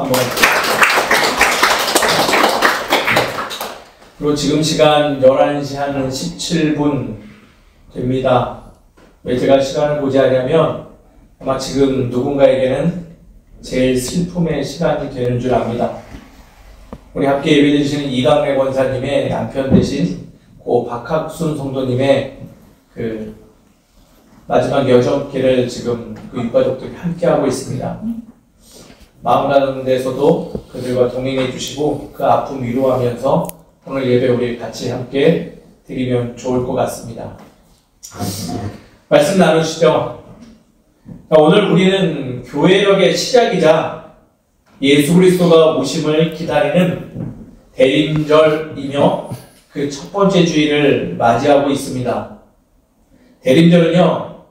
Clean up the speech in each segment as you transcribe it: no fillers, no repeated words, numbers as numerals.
한번. 그리고 지금 시간 11시 한 17분 됩니다. 왜 제가 시간을 고지하냐면 아마 지금 누군가에게는 제일 슬픔의 시간이 되는 줄 압니다. 우리 함께 예배드리시는 이강래 권사님의 남편 되신 고 박학순 성도님의 그 마지막 여정길을 지금 그 유가족들이 함께하고 있습니다. 마음 가운데서도 그들과 동행해 주시고 그 아픔 위로하면서 오늘 예배 우리 같이 함께 드리면 좋을 것 같습니다. 말씀 나누시죠. 오늘 우리는 교회력의 시작이자 예수 그리스도가 오심을 기다리는 대림절이며 그 첫 번째 주일을 맞이하고 있습니다. 대림절은요,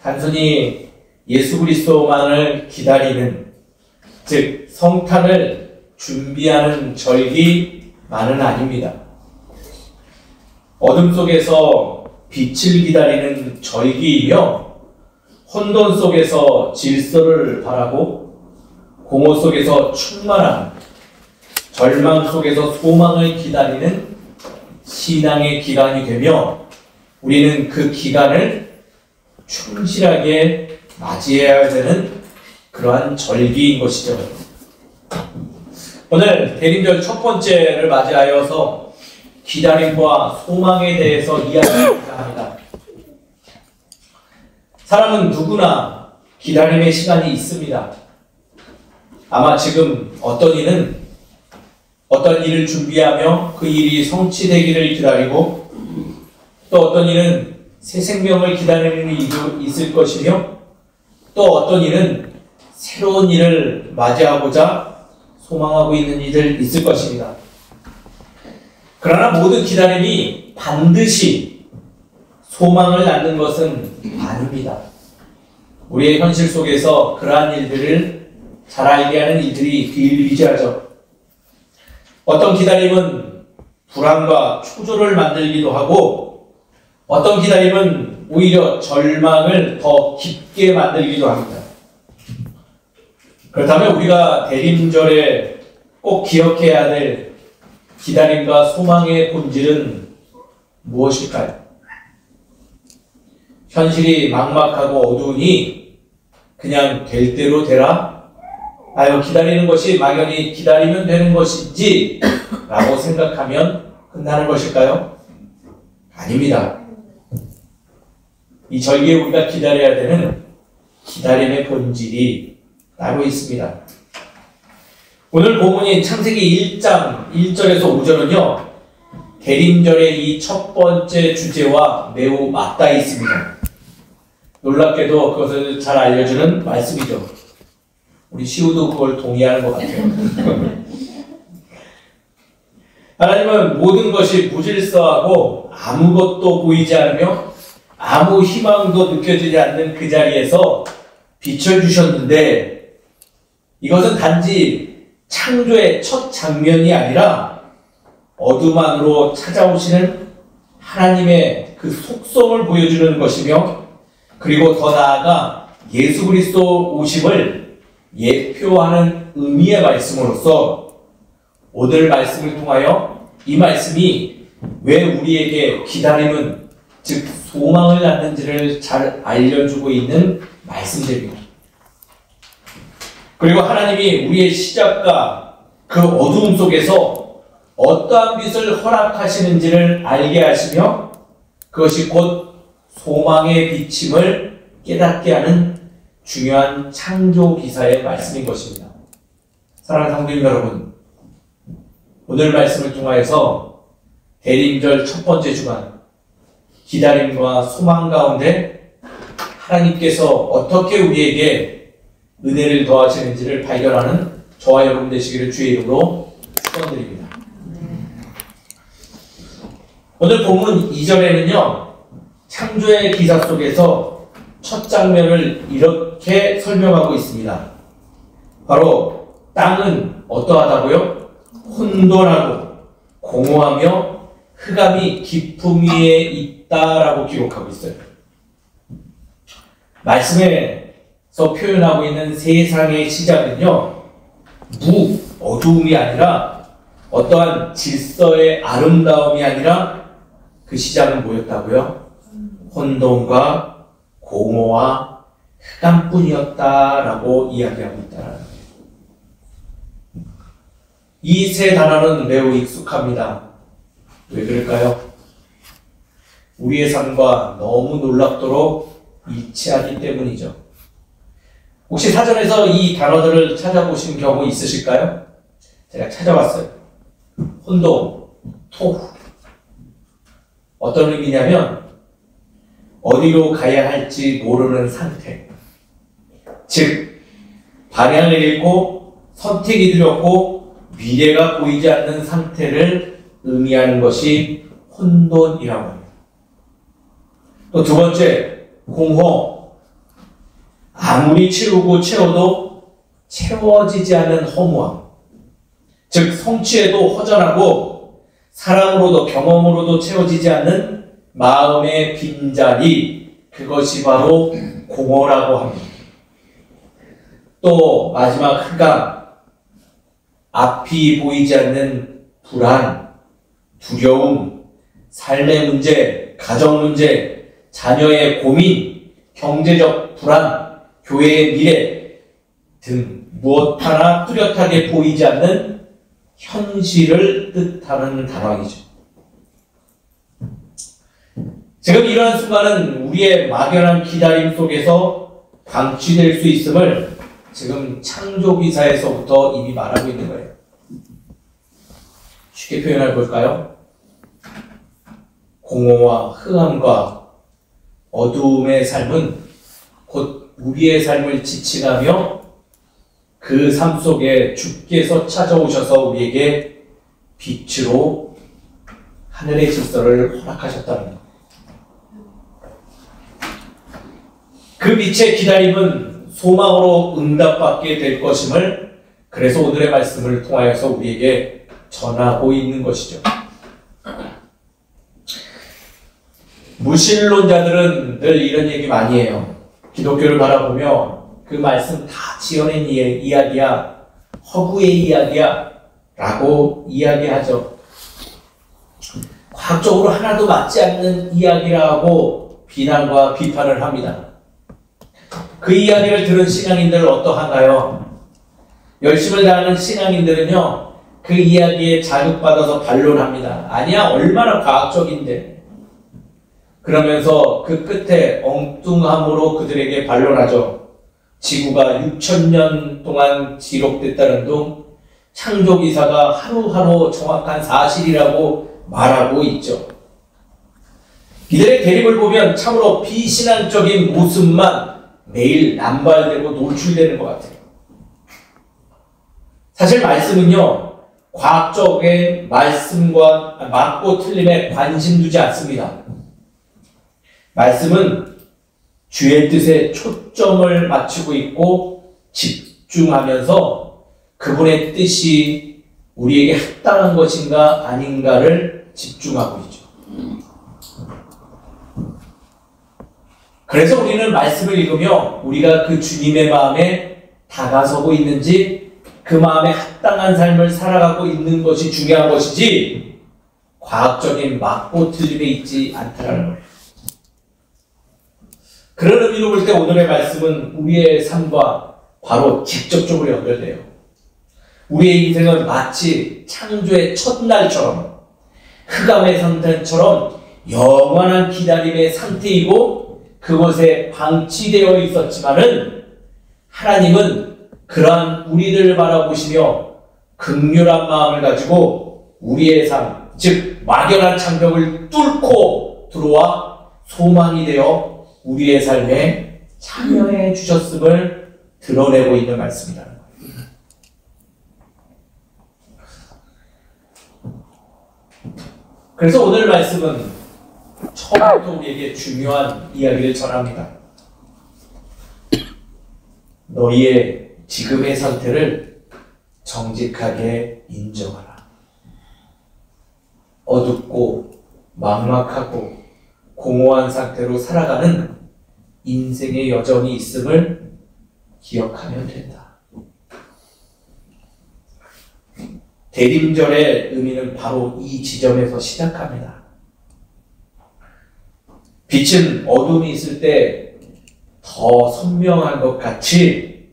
단순히 예수 그리스도만을 기다리는, 즉 성탄을 준비하는 절기만은 아닙니다. 어둠 속에서 빛을 기다리는 절기이며 혼돈 속에서 질서를 바라고 공허 속에서 충만함, 절망 속에서 소망을 기다리는 신앙의 기간이 되며 우리는 그 기간을 충실하게 맞이해야 되는 그러한 절기인 것이죠. 오늘 대림절 첫 번째를 맞이하여서 기다림과 소망에 대해서 이야기하고자 합니다. 사람은 누구나 기다림의 시간이 있습니다. 아마 지금 어떤 이는 어떤 일을 준비하며 그 일이 성취되기를 기다리고 또 어떤 이는 새 생명을 기다리는 일도 있을 것이며 또 어떤 이는 새로운 일을 맞이하고자 소망하고 있는 이들 있을 것입니다. 그러나 모든 기다림이 반드시 소망을 낳는 것은 아닙니다. 우리의 현실 속에서 그러한 일들을 잘 알게 하는 일들이 비일비재하죠. 어떤 기다림은 불안과 초조를 만들기도 하고 어떤 기다림은 오히려 절망을 더 깊게 만들기도 합니다. 그렇다면 우리가 대림절에 꼭 기억해야 될 기다림과 소망의 본질은 무엇일까요? 현실이 막막하고 어두우니 그냥 될 대로 되라? 기다리는 것이 막연히 기다리면 되는 것인지 라고 생각하면 끝나는 것일까요? 아닙니다. 이 절기에 우리가 기다려야 되는 기다림의 본질이 따로 있습니다. 오늘 본문인 창세기 1장 1절에서 5절은요, 대림절의 이 첫 번째 주제와 매우 맞닿아 있습니다. 놀랍게도 그것을 잘 알려주는 말씀이죠. 우리 시우도 그걸 동의하는 것 같아요. 하나님은 모든 것이 무질서하고 아무것도 보이지 않으며 아무 희망도 느껴지지 않는 그 자리에서 빛을 주셨는데 이것은 단지 창조의 첫 장면이 아니라 어둠 안으로 찾아오시는 하나님의 그 속성을 보여주는 것이며 그리고 더 나아가 예수 그리스도 오심을 예표하는 의미의 말씀으로서 오늘 말씀을 통하여 이 말씀이 왜 우리에게 기다림은 즉 소망을 낳는지를 잘 알려주고 있는 말씀들입니다. 그리고 하나님이 우리의 시작과 그 어두움 속에서 어떠한 빛을 허락하시는지를 알게 하시며 그것이 곧 소망의 비침을 깨닫게 하는 중요한 창조 기사의 말씀인 것입니다. 사랑하는 성도님 여러분, 오늘 말씀을 통하여서 대림절 첫 번째 주간 기다림과 소망 가운데 하나님께서 어떻게 우리에게 은혜를 더하시는지를 발견하는 저와 여러분 되시기를 주의 이름으로 축원드립니다. 오늘 본문 2절에는요, 창조의 기사 속에서 첫 장면을 이렇게 설명하고 있습니다. 바로 땅은 어떠하다고요? 혼돈하고 공허하며 흑암이 깊음 위에 있다라고 기록하고 있어요. 말씀에서 표현하고 있는 세상의 시작은요, 어두움이 아니라 어떠한 질서의 아름다움이 아니라 그 시작은 뭐였다고요? 혼돈과 공허와 흑암뿐이었다라고 이야기하고 있다는 거예요. 이 세 단어는 매우 익숙합니다. 왜 그럴까요? 우리의 삶과 너무 놀랍도록 일치하기 때문이죠. 혹시 사전에서 이 단어들을 찾아보신 경우 있으실까요? 제가 찾아봤어요. 혼돈, 토후. 어떤 의미냐면 어디로 가야 할지 모르는 상태. 즉, 방향을 잃고 선택이 두렵고 미래가 보이지 않는 상태를 의미하는 것이 혼돈이라고 합니다. 또 두 번째, 공허. 아무리 채우고 채워도 채워지지 않는 허무함. 즉, 성취에도 허전하고 사랑으로도 경험으로도 채워지지 않는 마음의 빈자리, 그것이 바로 공허라고 합니다. 또 마지막 흑암, 앞이 보이지 않는 불안, 두려움, 삶의 문제, 가정 문제, 자녀의 고민, 경제적 불안, 교회의 미래 등 무엇 하나 뚜렷하게 보이지 않는 현실을 뜻하는 단어이죠. 지금 이러한 순간은 우리의 막연한 기다림 속에서 방치될 수 있음을 지금 창조기사에서부터 이미 말하고 있는 거예요. 쉽게 표현해 볼까요? 공허와 흑암과 어두움의 삶은 곧 우리의 삶을 지칭하며 그 삶 속에 주께서 찾아오셔서 우리에게 빛으로 하늘의 질서를 허락하셨다는 것. 그 빛의 기다림은 소망으로 응답받게 될 것임을 그래서 오늘의 말씀을 통하여서 우리에게 전하고 있는 것이죠. 무신론자들은 늘 이런 얘기 많이 해요. 기독교를 바라보며 그 말씀 다 지어낸 이야기야, 허구의 이야기야 라고 이야기하죠. 과학적으로 하나도 맞지 않는 이야기라고 비난과 비판을 합니다. 그 이야기를 들은 신앙인들은 어떠한가요? 열심을 다하는 신앙인들은요, 그 이야기에 자극받아서 반론합니다. 아니야, 얼마나 과학적인데. 그러면서 그 끝에 엉뚱함으로 그들에게 반론하죠. 지구가 6,000년 동안 기록됐다는 둥 창조기사가 하루하루 정확한 사실이라고 말하고 있죠. 이들의 대립을 보면 참으로 비신앙적인 모습만 매일 남발되고 노출되는 것 같아요. 사실 말씀은요, 과학적인 말씀과 맞고 틀림에 관심 두지 않습니다. 말씀은 주의 뜻에 초점을 맞추고 있고 집중하면서 그분의 뜻이 우리에게 합당한 것인가 아닌가를 집중하고 있죠. 그래서 우리는 말씀을 읽으며 우리가 그 주님의 마음에 다가서고 있는지 그 마음에 합당한 삶을 살아가고 있는 것이 중요한 것이지 과학적인 맞고 틀림에 있지 않다는 거예요. 그런 의미로 볼 때 오늘의 말씀은 우리의 삶과 바로 직접적으로 연결돼요. 우리의 인생은 마치 창조의 첫날처럼 흑암의 상태처럼 영원한 기다림의 상태이고 그곳에 방치되어 있었지만은 하나님은 그러한 우리들을 바라보시며 긍휼한 마음을 가지고 우리의 삶, 즉 막연한 장벽을 뚫고 들어와 소망이 되어 우리의 삶에 참여해 주셨음을 드러내고 있는 말씀이다. 그래서 오늘 말씀은 처음부터 우리에게 중요한 이야기를 전합니다. 너희의 지금의 상태를 정직하게 인정하라. 어둡고 막막하고 공허한 상태로 살아가는 인생의 여정이 있음을 기억하면 된다. 대림절의 의미는 바로 이 지점에서 시작합니다. 빛은 어둠이 있을 때 더 선명한 것 같이,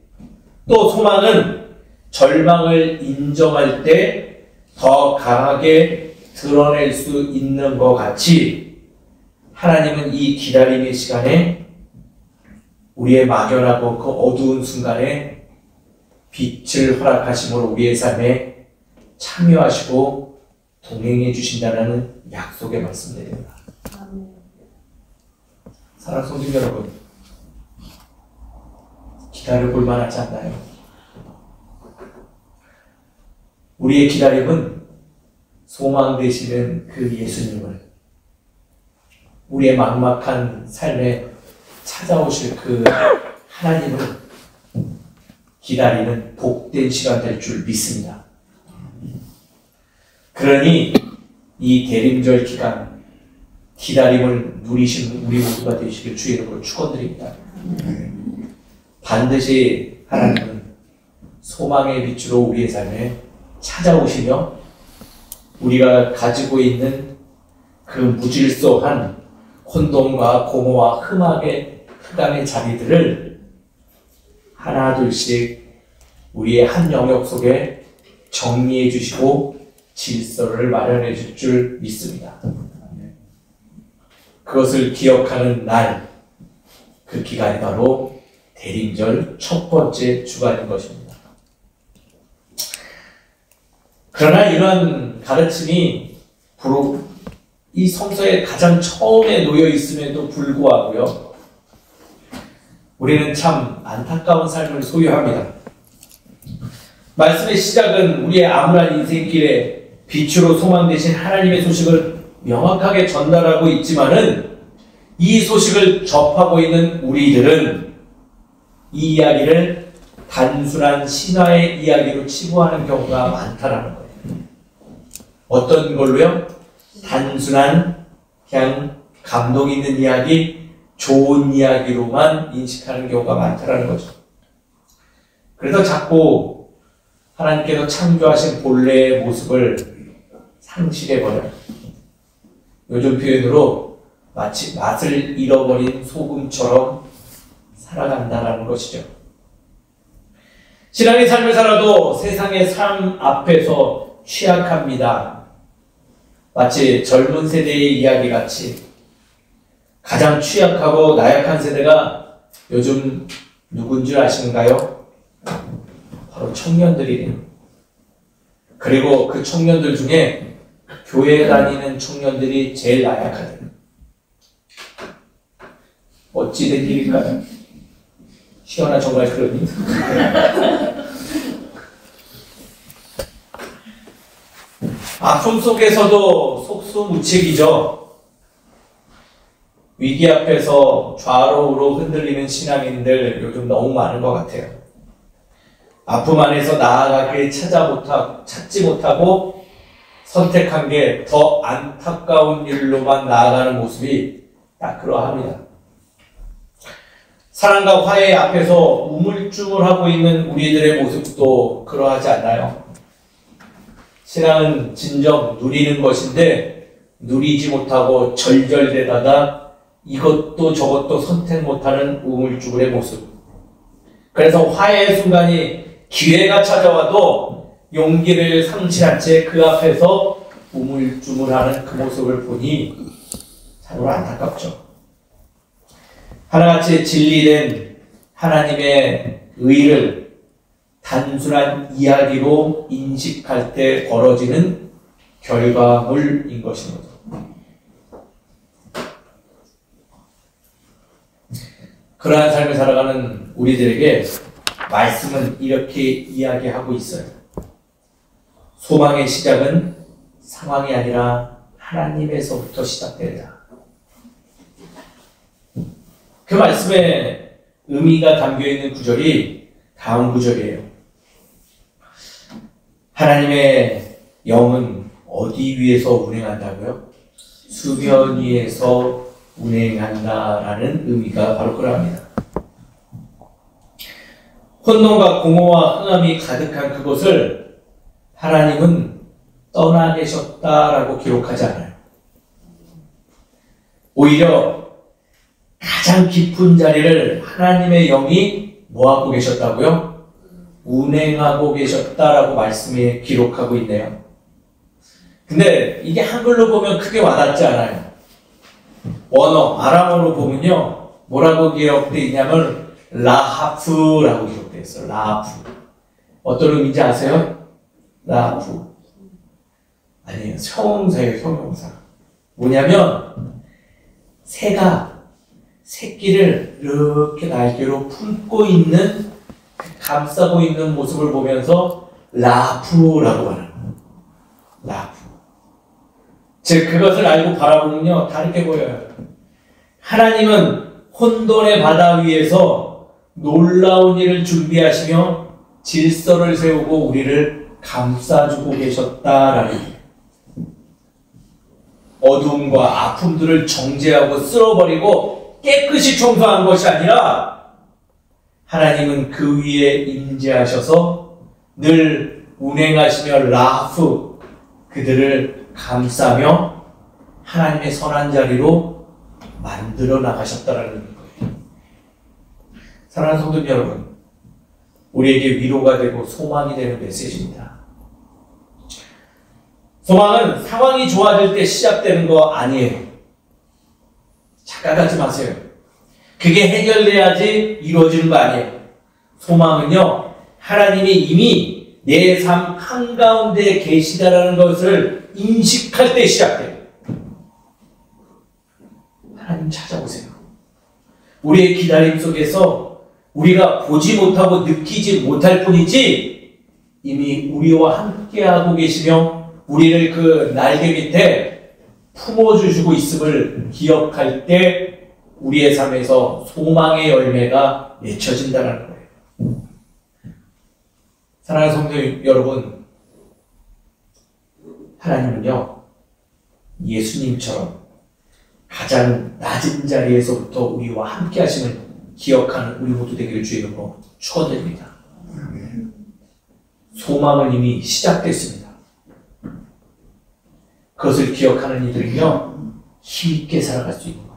또 소망은 절망을 인정할 때 더 강하게 드러낼 수 있는 것 같이, 하나님은 이 기다림의 시간에 우리의 막연하고 그 어두운 순간에 빛을 허락하심으로 우리의 삶에 참여하시고 동행해 주신다는 약속의 말씀드립니다. 사랑하는 성도 여러분, 기다려볼 만하지 않나요? 우리의 기다림은 소망 되시는 그 예수님을, 우리의 막막한 삶에 찾아오실 그 하나님을 기다리는 복된 시간 될 줄 믿습니다. 그러니 이 대림절 기간 기다림을 누리신 우리 모두가 되시길 주의 이름으로 축원드립니다. 반드시 하나님은 소망의 빛으로 우리의 삶에 찾아오시며 우리가 가지고 있는 그 무질서한 혼돈과 공허와 흑암의 자리들을 하나둘씩 우리의 한 영역 속에 정리해 주시고 질서를 마련해 줄 줄 믿습니다. 그것을 기억하는 날, 그 기간이 바로 대림절 첫 번째 주간인 것입니다. 그러나 이런 가르침이 이 성서의 가장 처음에 놓여 있음에도 불구하고요, 우리는 참 안타까운 삶을 소유합니다. 말씀의 시작은 우리의 암울한 인생길에 빛으로 소망 되신 하나님의 소식을 명확하게 전달하고 있지만은, 이 소식을 접하고 있는 우리들은 이 이야기를 단순한 신화의 이야기로 치부하는 경우가 많다라는 거예요. 어떤 걸로요? 단순한 그냥 감동 있는 이야기, 좋은 이야기로만 인식하는 경우가 많다라는 거죠. 그래서 자꾸 하나님께서 창조하신 본래의 모습을 상실해버려요. 요즘 표현으로 마치 맛을 잃어버린 소금처럼 살아간다라는 것이죠. 신앙의 삶을 살아도 세상의 삶 앞에서 취약합니다. 마치 젊은 세대의 이야기 같이 가장 취약하고 나약한 세대가 요즘 누군 줄 아시는가요? 바로 청년들이에요. 그리고 그 청년들 중에 교회 다니는 청년들이 제일 나약하대요. 어찌된 일일까요? 시원아, 정말 그러니? 아픔 속에서도 속수무책이죠. 위기 앞에서 좌로우로 흔들리는 신앙인들 요즘 너무 많은 것 같아요. 아픔 안에서 나아가길 찾지 못하고 선택한 게 더 안타까운 일로만 나아가는 모습이 딱 그러합니다. 사랑과 화해 앞에서 우물쭈물하고 있는 우리들의 모습도 그러하지 않나요? 신앙은 진정 누리는 것인데 누리지 못하고 절절대다가 이것도 저것도 선택 못하는 우물쭈물의 모습. 그래서 화해의 순간이 기회가 찾아와도 용기를 상실한 채 그 앞에서 우물쭈물하는 그 모습을 보니 참으로 안타깝죠. 하나같이 진리된 하나님의 의를 단순한 이야기로 인식할 때 벌어지는 결과물인 것입니다. 그러한 삶을 살아가는 우리들에게 말씀은 이렇게 이야기하고 있어요. 소망의 시작은 상황이 아니라 하나님에서부터 시작된다. 그 말씀에 의미가 담겨있는 구절이 다음 구절이에요. 하나님의 영은 어디 위에서 운행한다고요? 수면 위에서 운행한다라는 의미가 바로 그러합니다. 혼돈과 공허와 흑암이 가득한 그곳을 하나님은 떠나 계셨다라고 기록하지 않아요. 오히려 가장 깊은 자리를 하나님의 영이 뭐하고 계셨다고요? 운행하고 계셨다라고 말씀에 기록하고 있네요. 근데 이게 한글로 보면 크게 와닿지 않아요. 원어, 아람어로 보면요. 뭐라고 기록되어 있냐면 라하프라고 기록되어 있어요. 라하프. 어떤 의미인지 아세요? 라하프. 아니에요. 형용사예요. 형용사. 뭐냐면 새가 새끼를 이렇게 날개로 품고 있는, 감싸고 있는 모습을 보면서 라프라고 하는 거예요. 라프. 즉 그것을 알고 바라보면요 다르게 보여요. 하나님은 혼돈의 바다 위에서 놀라운 일을 준비하시며 질서를 세우고 우리를 감싸주고 계셨다라는 거예요. 어두움과 아픔들을 정죄하고 쓸어버리고 깨끗이 청소한 것이 아니라 하나님은 그 위에 임재하셔서 늘 운행하시며 라프 그들을 감싸며 하나님의 선한 자리로 만들어 나가셨다라는 거예요. 사랑하는 성도 여러분, 우리에게 위로가 되고 소망이 되는 메시지입니다. 소망은 상황이 좋아질 때 시작되는 거 아니에요. 착각하지 마세요. 그게 해결돼야지 이루어지는 거 아니에요. 소망은요, 하나님이 이미 내 삶 한가운데 계시다라는 것을 인식할 때 시작돼요. 하나님 찾아오세요. 우리의 기다림 속에서 우리가 보지 못하고 느끼지 못할 뿐이지 이미 우리와 함께하고 계시며 우리를 그 날개 밑에 품어주시고 있음을 기억할 때 우리의 삶에서 소망의 열매가 맺혀진다는 거예요. 사랑하는 성도 여러분, 하나님은요 예수님처럼 가장 낮은 자리에서부터 우리와 함께 하심을 기억하는 우리 모두 되기를 주의 이름으로 축원드립니다. 소망은 이미 시작됐습니다. 그것을 기억하는 이들은요 힘있게 살아갈 수 있는 거예요.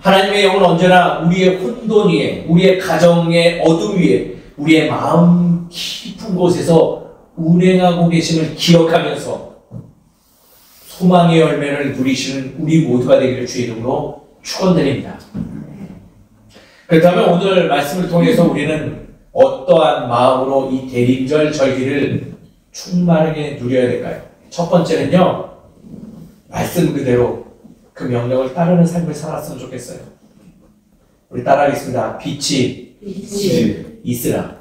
하나님의 영은 언제나 우리의 혼돈 위에, 우리의 가정의 어둠 위에, 우리의 마음 깊은 곳에서 운행하고 계심을 기억하면서 소망의 열매를 누리시는 우리 모두가 되기를 주의 이름으로 축원드립니다. 그렇다면 오늘 말씀을 통해서 우리는 어떠한 마음으로 이 대림절 절기를 충만하게 누려야 될까요? 첫 번째는요, 말씀 그대로 그 명령을 따르는 삶을 살았으면 좋겠어요. 우리 따라하겠습니다. 빛이 있으라.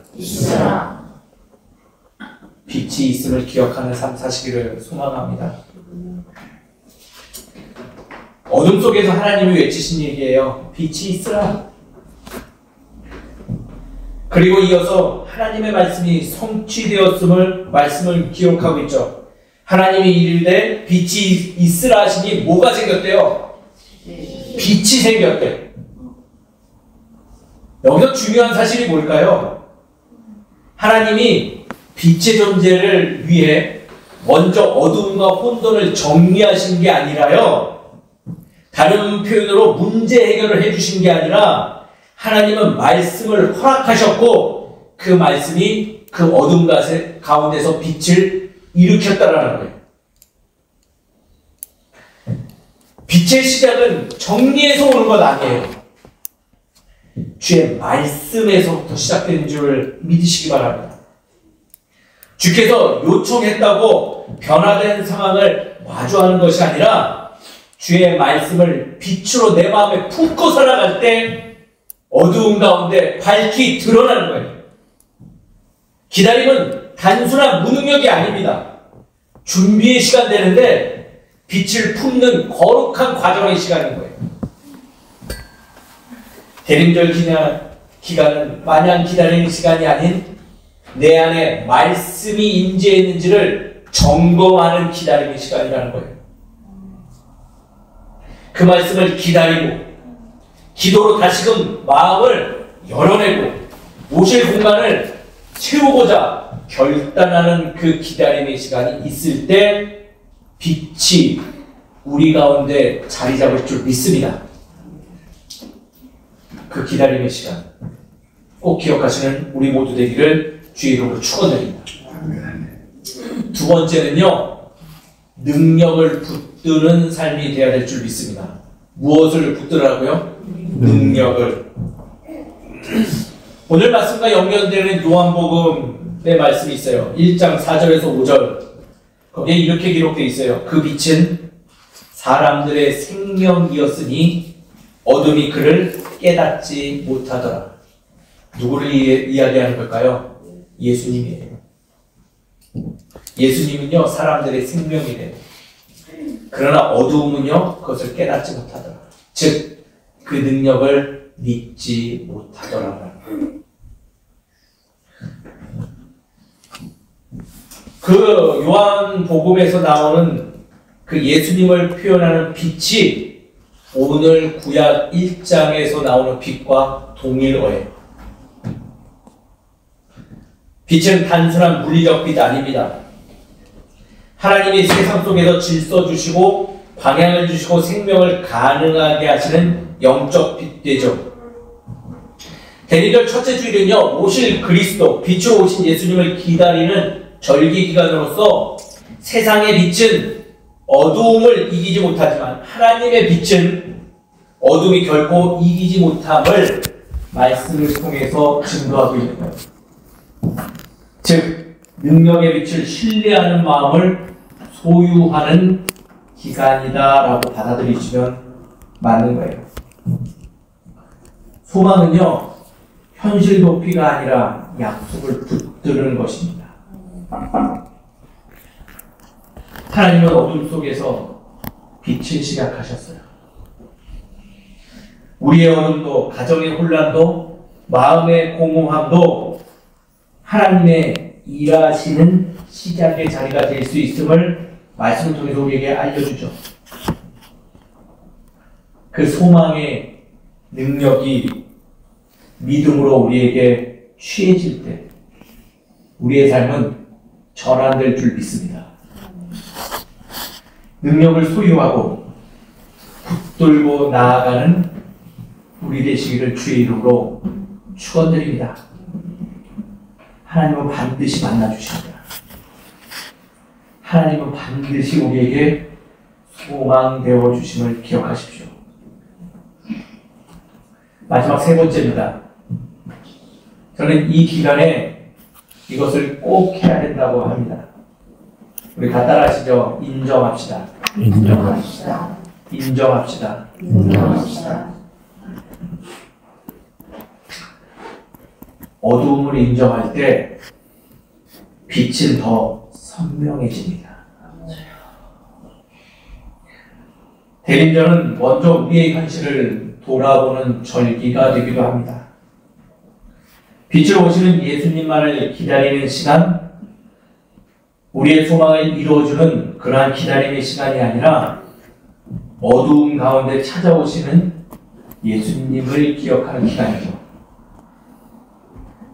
빛이 있음을 기억하는 삶 사시기를 소망합니다. 어둠 속에서 하나님이 외치신 얘기예요. 빛이 있으라. 그리고 이어서 하나님의 말씀이 성취되었음을 말씀을 기록하고 있죠. 하나님이 이르되 빛이 있으라 하시니 뭐가 생겼대요? 빛이 생겼대. 여기서 중요한 사실이 뭘까요? 하나님이 빛의 존재를 위해 먼저 어둠과 혼돈을 정리하신 게 아니라요, 다른 표현으로 문제 해결을 해주신 게 아니라 하나님은 말씀을 허락하셨고 그 말씀이 그 어둠 가운데서 빛을 일으켰다라는 거예요. 빛의 시작은 정리에서 오는 것 아니에요. 주의 말씀에서부터 시작되는 줄 믿으시기 바랍니다. 주께서 요청했다고 변화된 상황을 마주하는 것이 아니라 주의 말씀을 빛으로 내 마음에 품고 살아갈 때 어두운 가운데 밝히 드러나는 거예요. 기다림은 단순한 무능력이 아닙니다. 준비의 시간 되는데 빛을 품는 거룩한 과정의 시간인 거예요. 대림절 기간은 마냥 기다리는 시간이 아닌 내 안에 말씀이 임재했는지를 점검하는 기다림의 시간이라는 거예요. 그 말씀을 기다리고 기도로 다시금 마음을 열어내고 오실 공간을 채우고자 결단하는 그 기다림의 시간이 있을 때 빛이 우리 가운데 자리 잡을 줄 믿습니다. 그 기다림의 시간 꼭 기억하시는 우리 모두 되기를 주의 이름으로 축원드립니다. 두 번째는요, 능력을 붙드는 삶이 되어야 될 줄 믿습니다. 무엇을 붙들라고요? 능력을. 오늘 말씀과 연결되는 요한복음의 말씀이 있어요. 1장 4절에서 5절. 거기에 이렇게 기록되어 있어요. 그 빛은 사람들의 생명이었으니 어둠이 그를 깨닫지 못하더라. 누구를 이야기하는 걸까요? 예수님이에요. 예수님은요, 사람들의 생명이래요. 그러나 어두움은요, 그것을 깨닫지 못하더라. 즉, 그 능력을 믿지 못하더라. 그 요한복음에서 나오는 그 예수님을 표현하는 빛이 오늘 구약 1장에서 나오는 빛과 동일어예요. 빛은 단순한 물리적 빛 아닙니다. 하나님이 세상 속에서 질서 주시고 방향을 주시고 생명을 가능하게 하시는 영적 빛되죠. 대리절 첫째 주일은요, 오실 그리스도, 빛으로 오신 예수님을 기다리는 절기 기간으로서 세상의 빛은 어두움을 이기지 못하지만 하나님의 빛은 어둠이 결코 이기지 못함을 말씀을 통해서 증거하고 있는 거예요. 즉, 능력의 빛을 신뢰하는 마음을 소유하는 기간이다라고 받아들이시면 맞는 거예요. 소망은요, 현실 도피가 아니라 약속을 붙드는 것입니다. 하나님은 어둠 속에서 빛을 시작하셨어요. 우리의 어둠도, 가정의 혼란도, 마음의 공허함도 하나님의 일하시는 시작의 자리가 될 수 있음을 말씀을 통해서 우리에게 알려주죠. 그 소망의 능력이 믿음으로 우리에게 취해질 때 우리의 삶은 전환될 줄 믿습니다. 능력을 소유하고 붙들고 나아가는 우리 되시기를 주의 이름으로 축원드립니다. 하나님은 반드시 만나주십니다. 하나님은 반드시 우리에게 소망되어 주심을 기억하십시오. 마지막 세 번째입니다. 저는 이 기간에 이것을 꼭 해야 된다고 합니다. 우리 다 따라하시죠? 인정합시다. 인정합시다. 인정합시다. 인정합시다. 어두움을 인정할 때 빛은 더 선명해집니다. 대림절은 먼저 우리의 현실을 돌아보는 절기가 되기도 합니다. 빛으로 오시는 예수님만을 기다리는 시간, 우리의 소망을 이루어주는 그러한 기다림의 시간이 아니라 어두움 가운데 찾아오시는 예수님을 기억하는 기간이죠.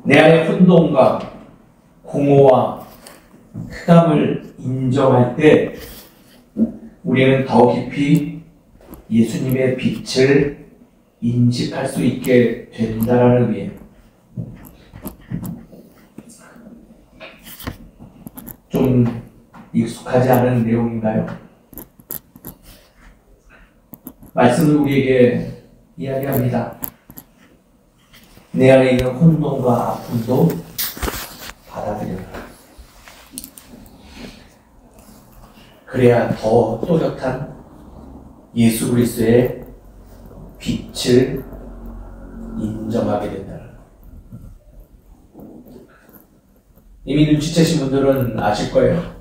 내 안의 혼돈과 공허와 흑암을 인정할 때 우리는 더 깊이 예수님의 빛을 인식할 수 있게 된다는 의미예요. 좀 익숙하지 않은 내용인가요? 말씀을 우리에게 이야기합니다. 내 안에 있는 혼돈과 아픔도 받아들여라. 그래야 더 또렷한 예수 그리스도의 빛을 인정하게 된다. 이미 눈치채신 분들은 아실 거예요.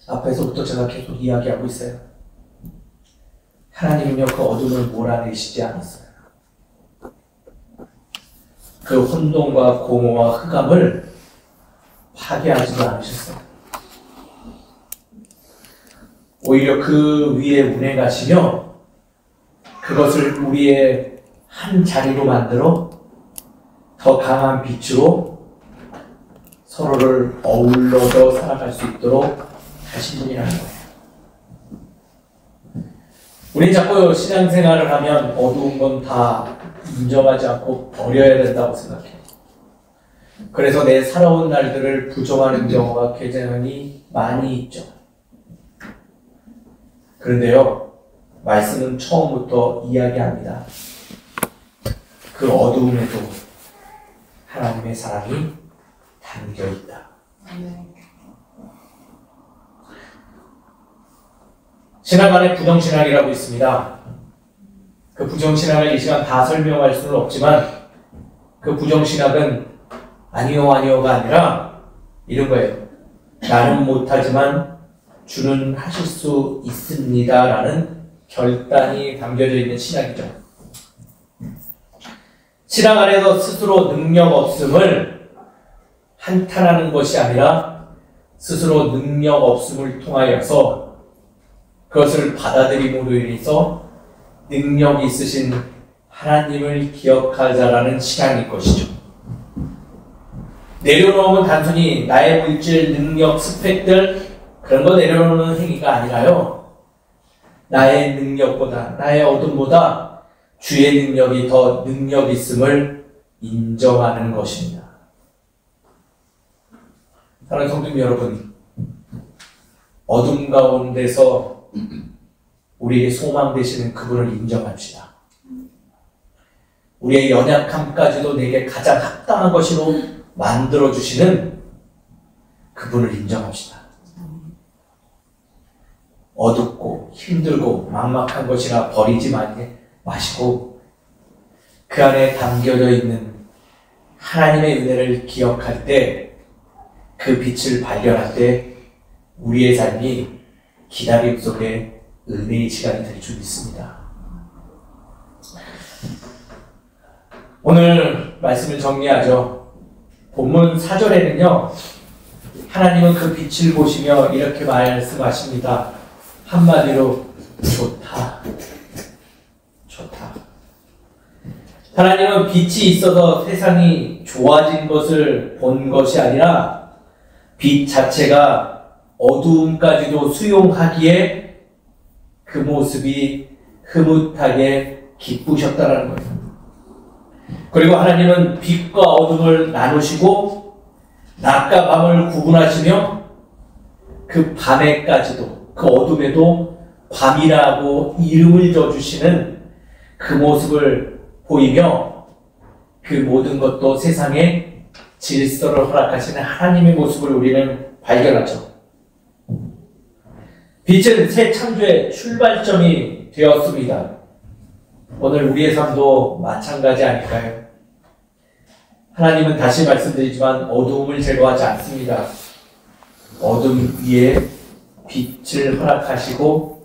앞에서부터 제가 계속 이야기하고 있어요. 하나님은요, 그 어둠을 몰아내시지 않았어요. 그 혼돈과 공허와 흑암을 파괴하지도 않으셨어요. 오히려 그 위에 운행하시며 그것을 우리의 한 자리로 만들어 더 강한 빛으로 서로를 어울러서 살아갈 수 있도록 하신 분이라는 거예요. 우린 자꾸 신앙생활을 하면 어두운 건 다 인정하지 않고 버려야 된다고 생각해요. 그래서 내 살아온 날들을 부정하는 경우가 굉장히 많이 있죠. 그런데요, 말씀은 처음부터 이야기합니다. 그 어두움에도 하나님의 사랑이 담겨 있다. 신학 안에 부정신학이라고 있습니다. 그 부정신학을 이 시간 다 설명할 수는 없지만 그 부정신학은 아니요가 아니라 이런 거예요. 나는 못하지만 주는 하실 수 있습니다 라는 결단이 담겨져 있는 신학이죠. 신학 안에서 스스로 능력 없음을 한탄하는 것이 아니라 스스로 능력 없음을 통하여서 그것을 받아들임으로 인해서 능력이 있으신 하나님을 기억하자라는 신앙일 것이죠. 내려놓으면 단순히 나의 물질, 능력, 스펙들 그런 거 내려놓는 행위가 아니라요. 나의 능력보다, 나의 어둠보다 주의 능력이 더 능력 있음을 인정하는 것입니다. 사랑하는 성도 여러분, 어둠 가운데서 우리에게 소망 되시는 그분을 인정합시다. 우리의 연약함까지도 내게 가장 합당한 것으로 만들어주시는 그분을 인정합시다. 어둡고 힘들고 막막한 것이라 버리지 마시고 그 안에 담겨져 있는 하나님의 은혜를 기억할 때, 그 빛을 발견할 때 우리의 삶이 기다림 속에 은혜의 시간이 될 줄 믿습니다. 오늘 말씀을 정리하죠. 본문 4절에는요, 하나님은 그 빛을 보시며 이렇게 말씀하십니다. 한마디로 좋다. 좋다. 하나님은 빛이 있어서 세상이 좋아진 것을 본 것이 아니라 빛 자체가 어두움까지도 수용하기에 그 모습이 흐뭇하게 기쁘셨다는 거예요. 그리고 하나님은 빛과 어둠을 나누시고 낮과 밤을 구분하시며 그 밤에까지도, 그 어둠에도 밤이라고 이름을 줘주시는 그 모습을 보이며 그 모든 것도 세상에 질서를 허락하시는 하나님의 모습을 우리는 발견하죠. 빛은 새 창조의 출발점이 되었습니다. 오늘 우리의 삶도 마찬가지 아닐까요? 하나님은 다시 말씀드리지만 어두움을 제거하지 않습니다. 어둠 위에 빛을 허락하시고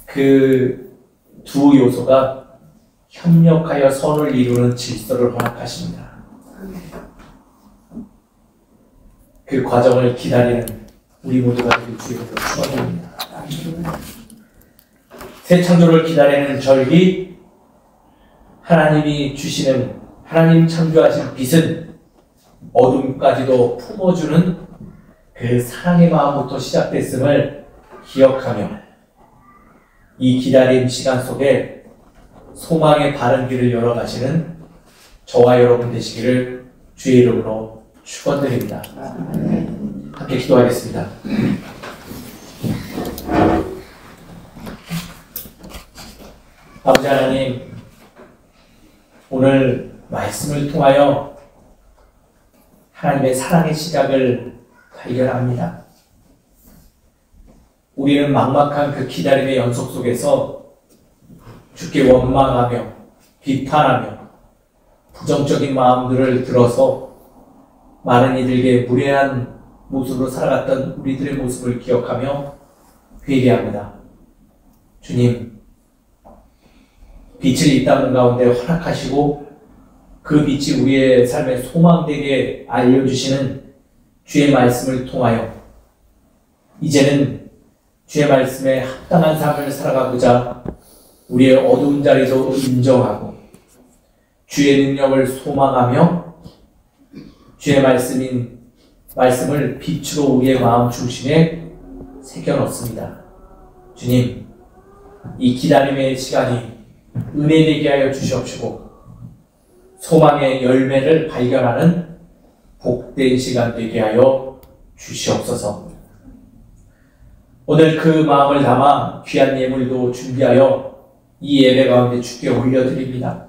그 두 요소가 협력하여 선을 이루는 질서를 허락하십니다. 그 과정을 기다리는 우리 모두가 되길 주님으로 축원드립니다. 새 창조를 기다리는 절기, 하나님이 주시는, 하나님 창조하신 빛은 어둠까지도 품어주는 그 사랑의 마음부터 시작됐음을 기억하며 이 기다림 시간 속에 소망의 바른 길을 열어가시는 저와 여러분 되시기를 주의 이름으로 축원드립니다. 함께 기도하겠습니다. 아버지 하나님, 오늘 말씀을 통하여 하나님의 사랑의 시작을 발견합니다. 우리는 막막한 그 기다림의 연속 속에서 주께 원망하며 비판하며 부정적인 마음들을 들어서 많은 이들에게 무례한 모습으로 살아갔던 우리들의 모습을 기억하며 회개합니다. 주님, 빛을 이 땅 가운데 허락하시고 그 빛이 우리의 삶의 소망되게 알려주시는 주의 말씀을 통하여 이제는 주의 말씀에 합당한 삶을 살아가고자 우리의 어두운 자리도 인정하고 주의 능력을 소망하며 주의 말씀인 말씀을 빛으로 우리의 마음 중심에 새겨넣습니다. 주님, 이 기다림의 시간이 은혜되게 하여 주시옵시고 소망의 열매를 발견하는 복된 시간 되게 하여 주시옵소서. 오늘 그 마음을 담아 귀한 예물도 준비하여 이 예배 가운데 주께 올려드립니다.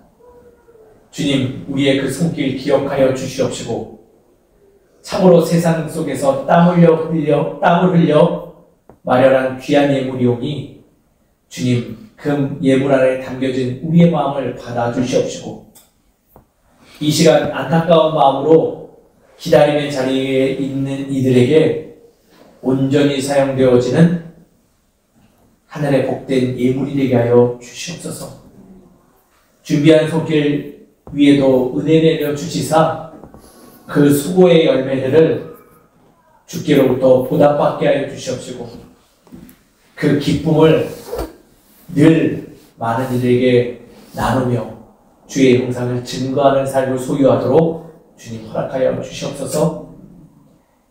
주님, 우리의 그 손길 기억하여 주시옵시고 참으로 세상 속에서 땀을 흘려 마련한 귀한 예물이오니 주님, 그 예물 안에 담겨진 우리의 마음을 받아주시옵시고 이 시간 안타까운 마음으로 기다림의 자리에 있는 이들에게 온전히 사용되어지는 하늘의 복된 예물이 되게 하여 주시옵소서. 준비한 손길 위에도 은혜 내려 주시사 그 수고의 열매들을 주께로부터 보답받게 하여 주시옵시고 그 기쁨을 늘 많은 이들에게 나누며 주의 형상을 증거하는 삶을 소유하도록 주님 허락하여 주시옵소서.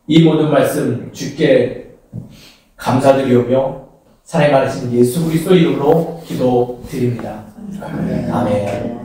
이 모든 말씀 주께 감사드리오며 사랑하신 예수 그리스도 이름으로 기도드립니다. 아멘.